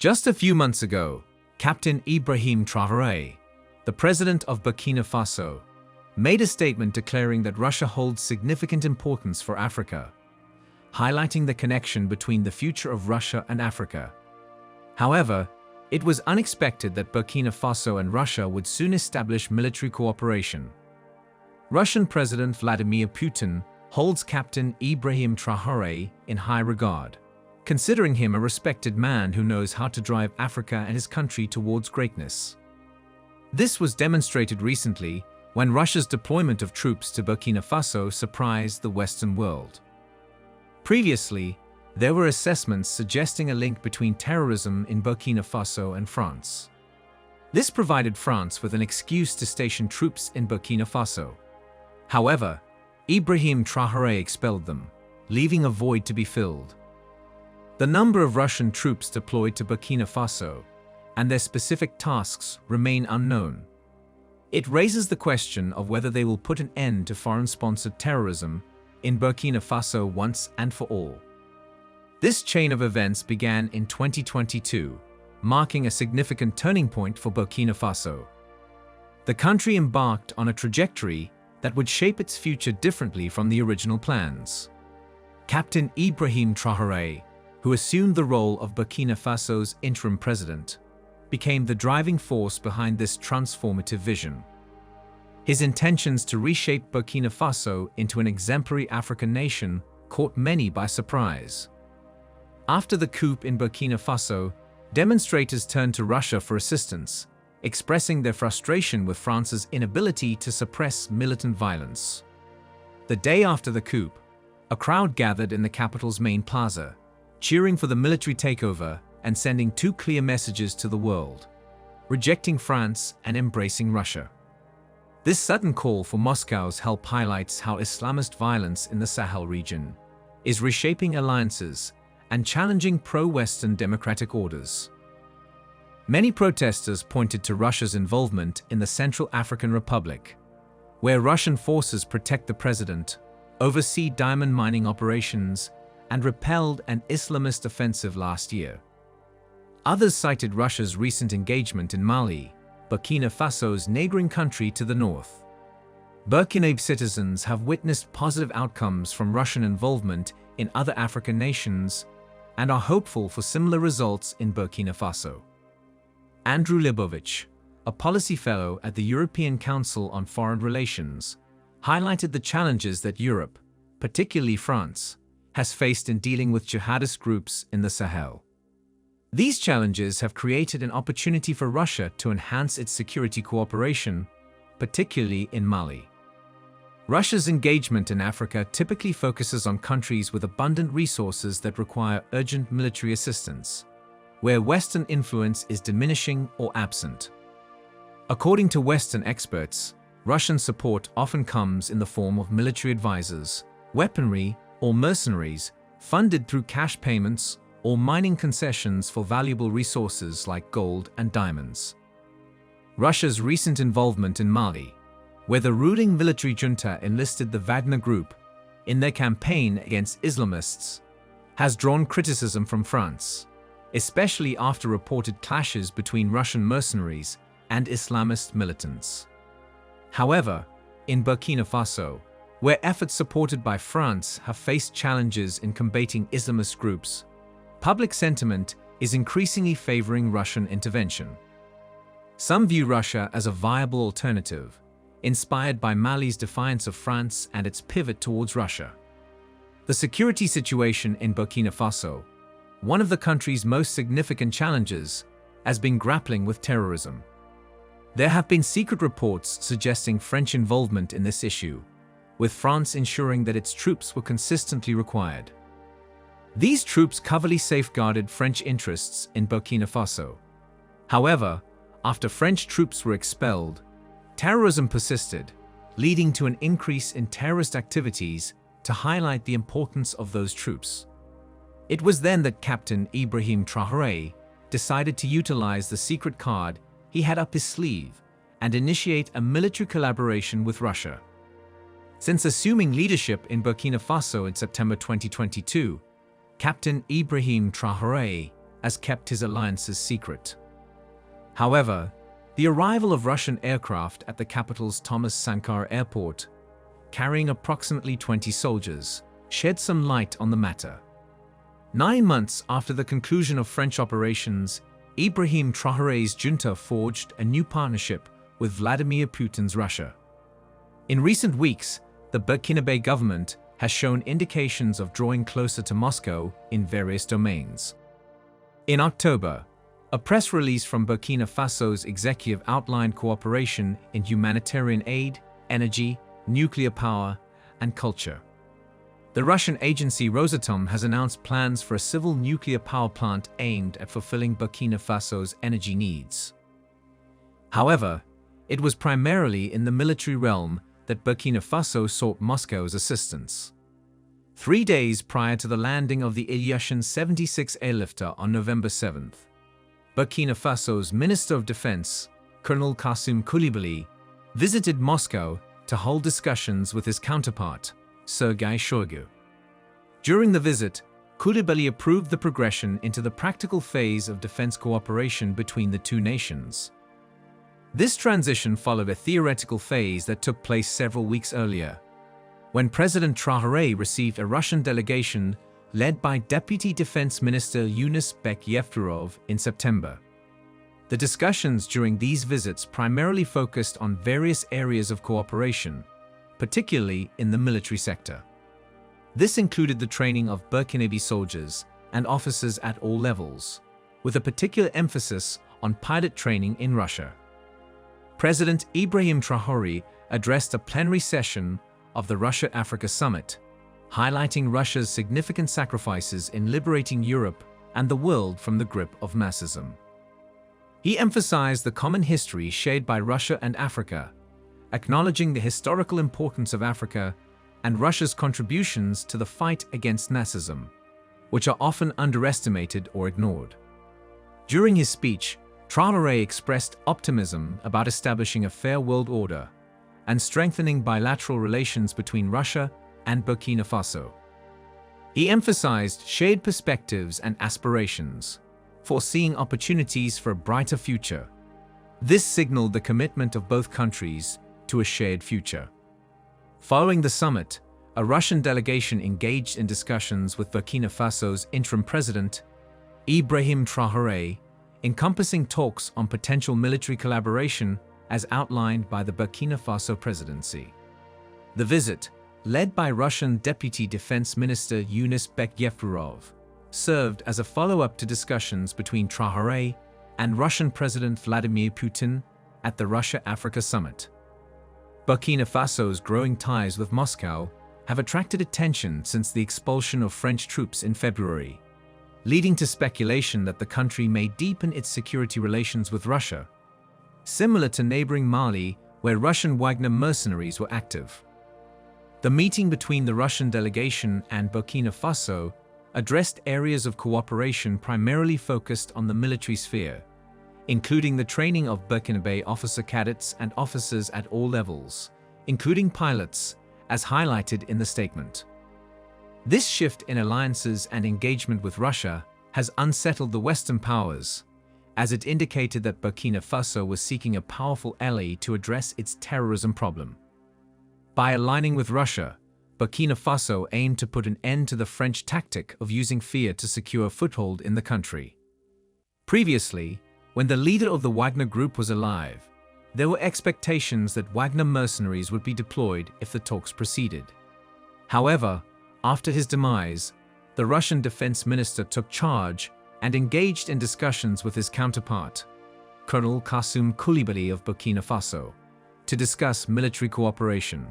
Just a few months ago, Captain Ibrahim Traore, the president of Burkina Faso, made a statement declaring that Russia holds significant importance for Africa, highlighting the connection between the future of Russia and Africa. However, it was unexpected that Burkina Faso and Russia would soon establish military cooperation. Russian President Vladimir Putin holds Captain Ibrahim Traore in high regard, considering him a respected man who knows how to drive Africa and his country towards greatness. This was demonstrated recently when Russia's deployment of troops to Burkina Faso surprised the Western world. Previously, there were assessments suggesting a link between terrorism in Burkina Faso and France. This provided France with an excuse to station troops in Burkina Faso. However, Ibrahim Traore expelled them, leaving a void to be filled. The number of Russian troops deployed to Burkina Faso and their specific tasks remain unknown. It raises the question of whether they will put an end to foreign-sponsored terrorism in Burkina Faso once and for all. This chain of events began in 2022, marking a significant turning point for Burkina Faso. The country embarked on a trajectory that would shape its future differently from the original plans. Captain Ibrahim Traore, who assumed the role of Burkina Faso's interim president, became the driving force behind this transformative vision. His intentions to reshape Burkina Faso into an exemplary African nation caught many by surprise. After the coup in Burkina Faso, demonstrators turned to Russia for assistance, expressing their frustration with France's inability to suppress militant violence. The day after the coup, a crowd gathered in the capital's main plaza, cheering for the military takeover and sending two clear messages to the world: rejecting France and embracing Russia. This sudden call for Moscow's help highlights how Islamist violence in the Sahel region is reshaping alliances and challenging pro-Western democratic orders. Many protesters pointed to Russia's involvement in the Central African Republic, where Russian forces protect the president, oversee diamond mining operations, and repelled an Islamist offensive last year. Others cited Russia's recent engagement in Mali, Burkina Faso's neighboring country to the north. Burkinabe citizens have witnessed positive outcomes from Russian involvement in other African nations and are hopeful for similar results in Burkina Faso. Andrew Libovich, a policy fellow at the European Council on Foreign Relations, highlighted the challenges that Europe, particularly France, has faced in dealing with jihadist groups in the Sahel. These challenges have created an opportunity for Russia to enhance its security cooperation, particularly in Mali. Russia's engagement in Africa typically focuses on countries with abundant resources that require urgent military assistance, where Western influence is diminishing or absent. According to Western experts, Russian support often comes in the form of military advisors, weaponry, or mercenaries, funded through cash payments or mining concessions for valuable resources like gold and diamonds. Russia's recent involvement in Mali, where the ruling military junta enlisted the Wagner Group in their campaign against Islamists, has drawn criticism from France, especially after reported clashes between Russian mercenaries and Islamist militants. However, in Burkina Faso, where efforts supported by France have faced challenges in combating Islamist groups, public sentiment is increasingly favoring Russian intervention. Some view Russia as a viable alternative, inspired by Mali's defiance of France and its pivot towards Russia. The security situation in Burkina Faso, one of the country's most significant challenges, has been grappling with terrorism. There have been secret reports suggesting French involvement in this issue, with France ensuring that its troops were consistently required. These troops covertly safeguarded French interests in Burkina Faso. However, after French troops were expelled, terrorism persisted, leading to an increase in terrorist activities to highlight the importance of those troops. It was then that Captain Ibrahim Traore decided to utilize the secret card he had up his sleeve and initiate a military collaboration with Russia. Since assuming leadership in Burkina Faso in September 2022, Captain Ibrahim Traore has kept his alliances secret. However, the arrival of Russian aircraft at the capital's Thomas Sankara airport, carrying approximately 20 soldiers, shed some light on the matter. 9 months after the conclusion of French operations, Ibrahim Traore's junta forged a new partnership with Vladimir Putin's Russia. In recent weeks, the Burkina government has shown indications of drawing closer to Moscow in various domains. In October, a press release from Burkina Faso's executive outlined cooperation in humanitarian aid, energy, nuclear power, and culture. The Russian agency Rosatom has announced plans for a civil nuclear power plant aimed at fulfilling Burkina Faso's energy needs. However, it was primarily in the military realm that Burkina Faso sought Moscow's assistance. 3 days prior to the landing of the Ilyushin 76 airlifter on November 7th, Burkina Faso's Minister of Defense, Colonel Kassoum Coulibaly, visited Moscow to hold discussions with his counterpart, Sergei Shoigu. During the visit, Coulibaly approved the progression into the practical phase of defense cooperation between the two nations. This transition followed a theoretical phase that took place several weeks earlier, when President Traore received a Russian delegation led by Deputy Defense Minister Yunus Yevtorov in September. The discussions during these visits primarily focused on various areas of cooperation, particularly in the military sector. This included the training of Burkinabe soldiers and officers at all levels, with a particular emphasis on pilot training in Russia. President Ibrahim Traore addressed a plenary session of the Russia-Africa Summit, highlighting Russia's significant sacrifices in liberating Europe and the world from the grip of Marxism. He emphasized the common history shared by Russia and Africa, acknowledging the historical importance of Africa and Russia's contributions to the fight against Nazism, which are often underestimated or ignored. During his speech, Traore expressed optimism about establishing a fair world order and strengthening bilateral relations between Russia and Burkina Faso. He emphasized shared perspectives and aspirations, foreseeing opportunities for a brighter future. This signaled the commitment of both countries to a shared future. Following the summit, a Russian delegation engaged in discussions with Burkina Faso's interim president, Ibrahim Traore, encompassing talks on potential military collaboration as outlined by the Burkina Faso presidency. The visit, led by Russian Deputy Defense Minister Yunus Yevtorov, served as a follow-up to discussions between Traore and Russian President Vladimir Putin at the Russia-Africa Summit. Burkina Faso's growing ties with Moscow have attracted attention since the expulsion of French troops in February, leading to speculation that the country may deepen its security relations with Russia, similar to neighboring Mali, where Russian Wagner mercenaries were active. The meeting between the Russian delegation and Burkina Faso addressed areas of cooperation primarily focused on the military sphere, including the training of Burkinabe officer cadets and officers at all levels, including pilots, as highlighted in the statement. This shift in alliances and engagement with Russia has unsettled the Western powers, as it indicated that Burkina Faso was seeking a powerful ally to address its terrorism problem. By aligning with Russia, Burkina Faso aimed to put an end to the French tactic of using fear to secure a foothold in the country. Previously, when the leader of the Wagner group was alive, there were expectations that Wagner mercenaries would be deployed if the talks proceeded. However, after his demise, the Russian defense minister took charge and engaged in discussions with his counterpart, Colonel Kassoum Coulibaly of Burkina Faso, to discuss military cooperation.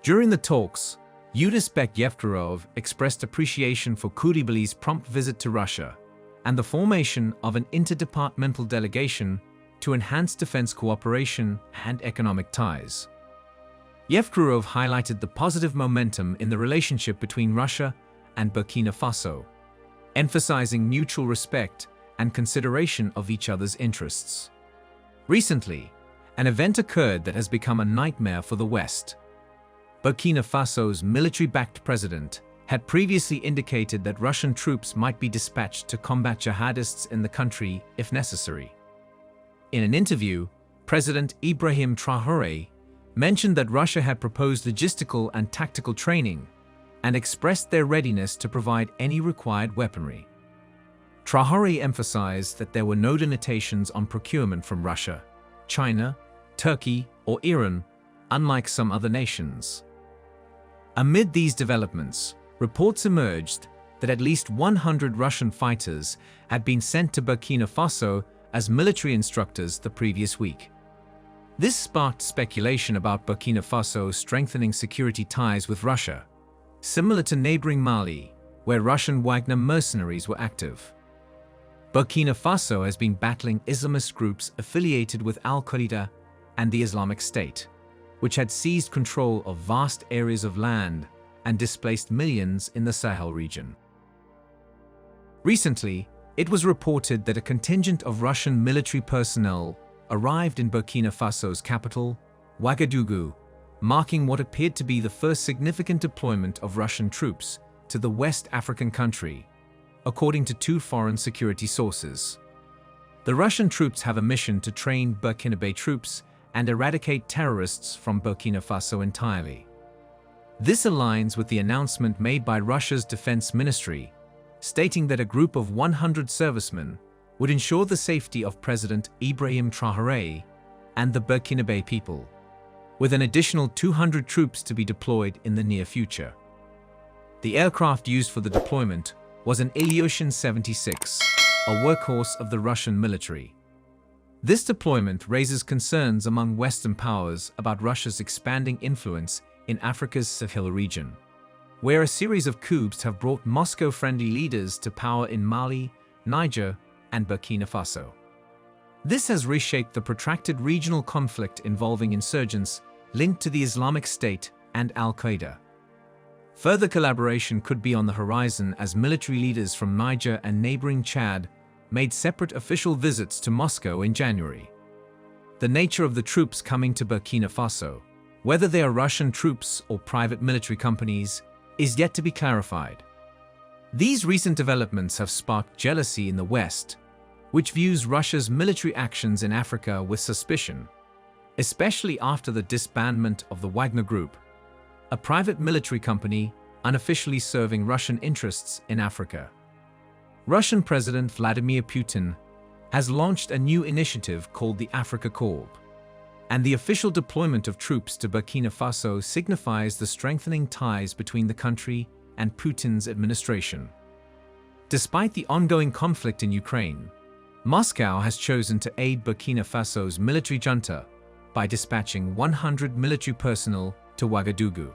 During the talks, Yunus Yevtorov expressed appreciation for Coulibaly's prompt visit to Russia and the formation of an interdepartmental delegation to enhance defense cooperation and economic ties. Yevtorov highlighted the positive momentum in the relationship between Russia and Burkina Faso, emphasizing mutual respect and consideration of each other's interests. Recently, an event occurred that has become a nightmare for the West. Burkina Faso's military-backed president, had previously indicated that Russian troops might be dispatched to combat jihadists in the country if necessary. In an interview, President Ibrahim Traore mentioned that Russia had proposed logistical and tactical training and expressed their readiness to provide any required weaponry. Traore emphasized that there were no limitations on procurement from Russia, China, Turkey, or Iran, unlike some other nations. Amid these developments, reports emerged that at least 100 Russian fighters had been sent to Burkina Faso as military instructors the previous week. This sparked speculation about Burkina Faso strengthening security ties with Russia, similar to neighboring Mali, where Russian Wagner mercenaries were active. Burkina Faso has been battling Islamist groups affiliated with Al-Qaeda and the Islamic State, which had seized control of vast areas of land and displaced millions in the Sahel region. Recently, it was reported that a contingent of Russian military personnel arrived in Burkina Faso's capital, Ouagadougou, marking what appeared to be the first significant deployment of Russian troops to the West African country, according to two foreign security sources. The Russian troops have a mission to train Burkinabe troops and eradicate terrorists from Burkina Faso entirely. This aligns with the announcement made by Russia's defense ministry, stating that a group of 100 servicemen would ensure the safety of President Ibrahim Traore and the Burkinabe people, with an additional 200 troops to be deployed in the near future. The aircraft used for the deployment was an Ilyushin 76, a workhorse of the Russian military. This deployment raises concerns among Western powers about Russia's expanding influence in Africa's Sahel region, where a series of coups have brought Moscow-friendly leaders to power in Mali, Niger, and Burkina Faso. This has reshaped the protracted regional conflict involving insurgents linked to the Islamic State and Al-Qaeda. Further collaboration could be on the horizon as military leaders from Niger and neighboring Chad made separate official visits to Moscow in January. The nature of the troops coming to Burkina Faso, whether they are Russian troops or private military companies, is yet to be clarified. These recent developments have sparked jealousy in the West, which views Russia's military actions in Africa with suspicion, especially after the disbandment of the Wagner Group, a private military company unofficially serving Russian interests in Africa. Russian President Vladimir Putin has launched a new initiative called the Africa Corps, and the official deployment of troops to Burkina Faso signifies the strengthening ties between the country and Putin's administration. Despite the ongoing conflict in Ukraine, Moscow has chosen to aid Burkina Faso's military junta by dispatching 100 military personnel to Ouagadougou.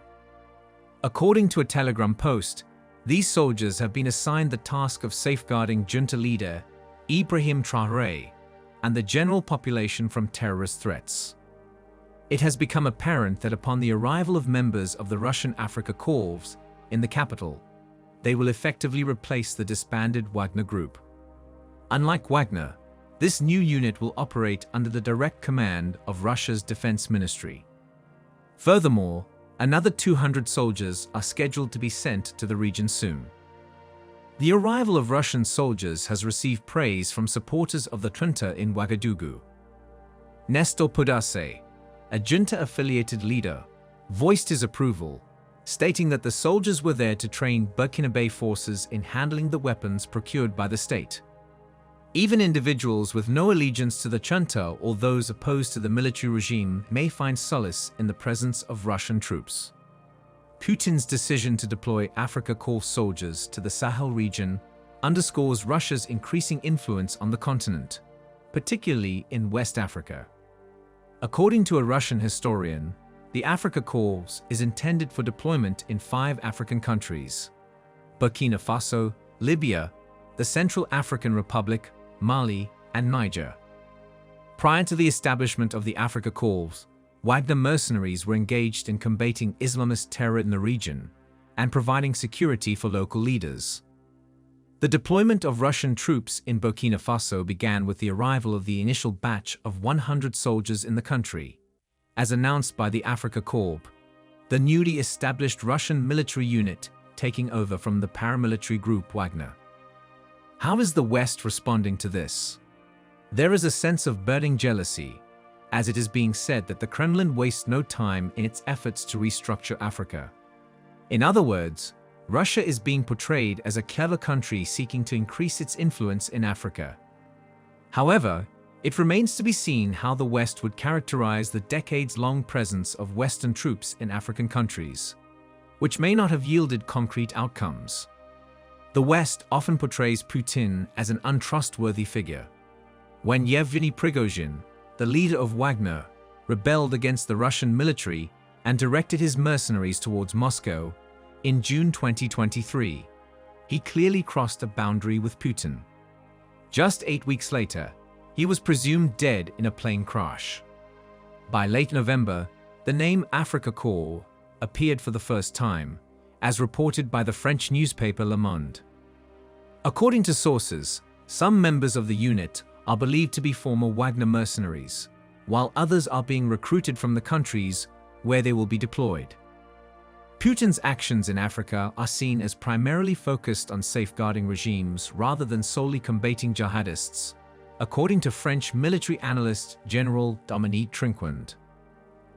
According to a Telegram post, these soldiers have been assigned the task of safeguarding junta leader Ibrahim Traore and the general population from terrorist threats. It has become apparent that upon the arrival of members of the Russian Africa Corps in the capital, they will effectively replace the disbanded Wagner Group. Unlike Wagner, this new unit will operate under the direct command of Russia's defense ministry. Furthermore, another 200 soldiers are scheduled to be sent to the region soon. The arrival of Russian soldiers has received praise from supporters of the junta in Ouagadougou. Nestor Pudace, a junta-affiliated leader, voiced his approval, stating that the soldiers were there to train Burkinabe forces in handling the weapons procured by the state. Even individuals with no allegiance to the junta or those opposed to the military regime may find solace in the presence of Russian troops. Putin's decision to deploy Africa Corps soldiers to the Sahel region underscores Russia's increasing influence on the continent, particularly in West Africa. According to a Russian historian, the Africa Corps is intended for deployment in 5 African countries: Burkina Faso, Libya, the Central African Republic, Mali, and Niger. Prior to the establishment of the Africa Corps, Wagner mercenaries were engaged in combating Islamist terror in the region and providing security for local leaders. The deployment of Russian troops in Burkina Faso began with the arrival of the initial batch of 100 soldiers in the country. As announced by the Africa Corps, the newly established Russian military unit taking over from the paramilitary group Wagner. How is the West responding to this? There is a sense of burning jealousy, as it is being said that the Kremlin wastes no time in its efforts to restructure Africa. In other words, Russia is being portrayed as a clever country seeking to increase its influence in Africa. However, it remains to be seen how the West would characterize the decades-long presence of Western troops in African countries, which may not have yielded concrete outcomes. The West often portrays Putin as an untrustworthy figure. When Yevgeny Prigozhin, the leader of Wagner, rebelled against the Russian military and directed his mercenaries towards Moscow in June 2023, he clearly crossed a boundary with Putin. Just 8 weeks later, he was presumed dead in a plane crash. By late November, the name Afrika Korps appeared for the first time, as reported by the French newspaper Le Monde. According to sources, some members of the unit are believed to be former Wagner mercenaries, while others are being recruited from the countries where they will be deployed. Putin's actions in Africa are seen as primarily focused on safeguarding regimes rather than solely combating jihadists, according to French military analyst General Dominique Trinquant.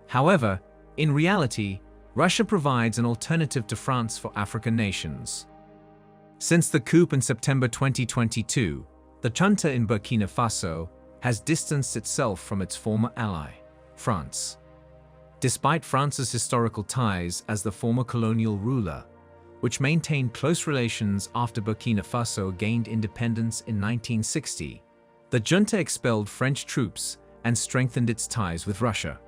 However, in reality, Russia provides an alternative to France for African nations. Since the coup in September 2022, the junta in Burkina Faso has distanced itself from its former ally, France. Despite France's historical ties as the former colonial ruler, which maintained close relations after Burkina Faso gained independence in 1960, the junta expelled French troops and strengthened its ties with Russia.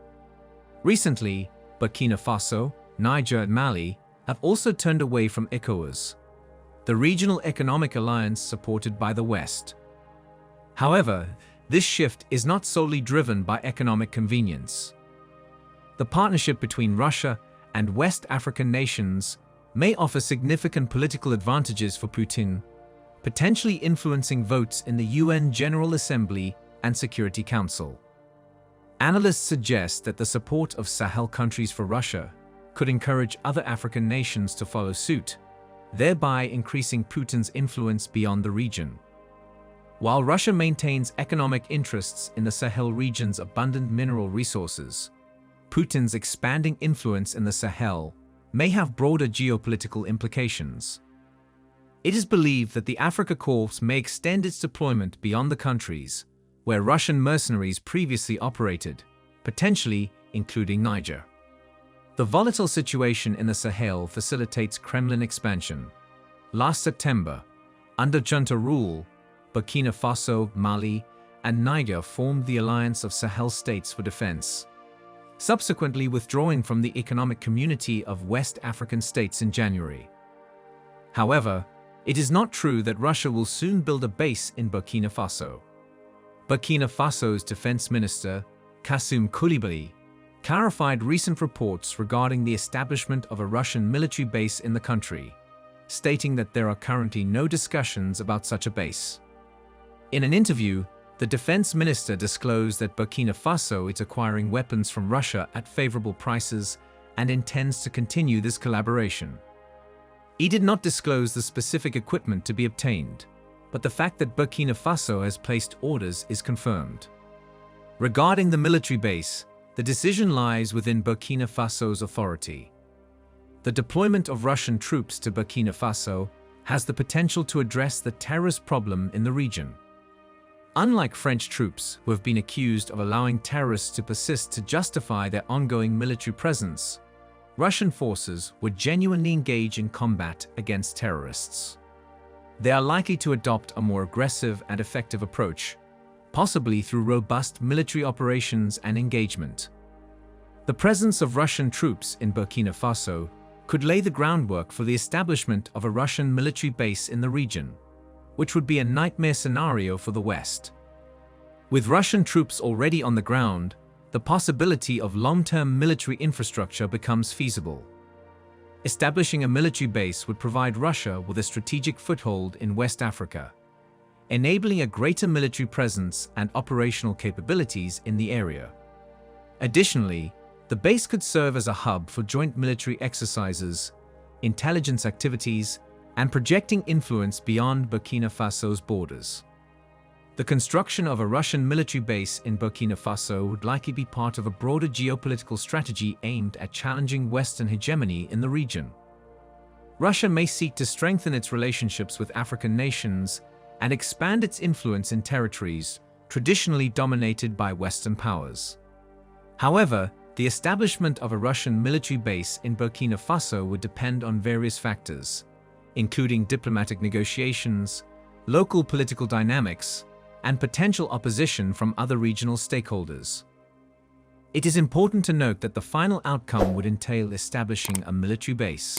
Recently, Burkina Faso, Niger, and Mali have also turned away from ECOWAS, the regional economic alliance supported by the West. However, this shift is not solely driven by economic convenience. The partnership between Russia and West African nations may offer significant political advantages for Putin, potentially influencing votes in the UN General Assembly and Security Council. Analysts suggest that the support of Sahel countries for Russia could encourage other African nations to follow suit, thereby increasing Putin's influence beyond the region. While Russia maintains economic interests in the Sahel region's abundant mineral resources, Putin's expanding influence in the Sahel may have broader geopolitical implications. It is believed that the Afrika Korps may extend its deployment beyond the countries where Russian mercenaries previously operated, potentially including Niger. The volatile situation in the Sahel facilitates Kremlin expansion. Last September, under junta rule, Burkina Faso, Mali, and Niger formed the Alliance of Sahel States for Defense, subsequently withdrawing from the Economic Community of West African States in January. However, it is not true that Russia will soon build a base in Burkina Faso. Burkina Faso's Defense Minister, Kassoum Coulibaly, clarified recent reports regarding the establishment of a Russian military base in the country, stating that there are currently no discussions about such a base. In an interview, the defense minister disclosed that Burkina Faso is acquiring weapons from Russia at favorable prices and intends to continue this collaboration. He did not disclose the specific equipment to be obtained, but the fact that Burkina Faso has placed orders is confirmed. Regarding the military base, the decision lies within Burkina Faso's authority. The deployment of Russian troops to Burkina Faso has the potential to address the terrorist problem in the region. Unlike French troops, who have been accused of allowing terrorists to persist to justify their ongoing military presence, Russian forces would genuinely engage in combat against terrorists. They are likely to adopt a more aggressive and effective approach, possibly through robust military operations and engagement. The presence of Russian troops in Burkina Faso could lay the groundwork for the establishment of a Russian military base in the region, which would be a nightmare scenario for the West. With Russian troops already on the ground, the possibility of long-term military infrastructure becomes feasible. Establishing a military base would provide Russia with a strategic foothold in West Africa, enabling a greater military presence and operational capabilities in the area. Additionally, the base could serve as a hub for joint military exercises, intelligence activities, and projecting influence beyond Burkina Faso's borders. The construction of a Russian military base in Burkina Faso would likely be part of a broader geopolitical strategy aimed at challenging Western hegemony in the region. Russia may seek to strengthen its relationships with African nations and expand its influence in territories traditionally dominated by Western powers. However, the establishment of a Russian military base in Burkina Faso would depend on various factors, including diplomatic negotiations, local political dynamics, and potential opposition from other regional stakeholders. It is important to note that the final outcome would entail establishing a military base,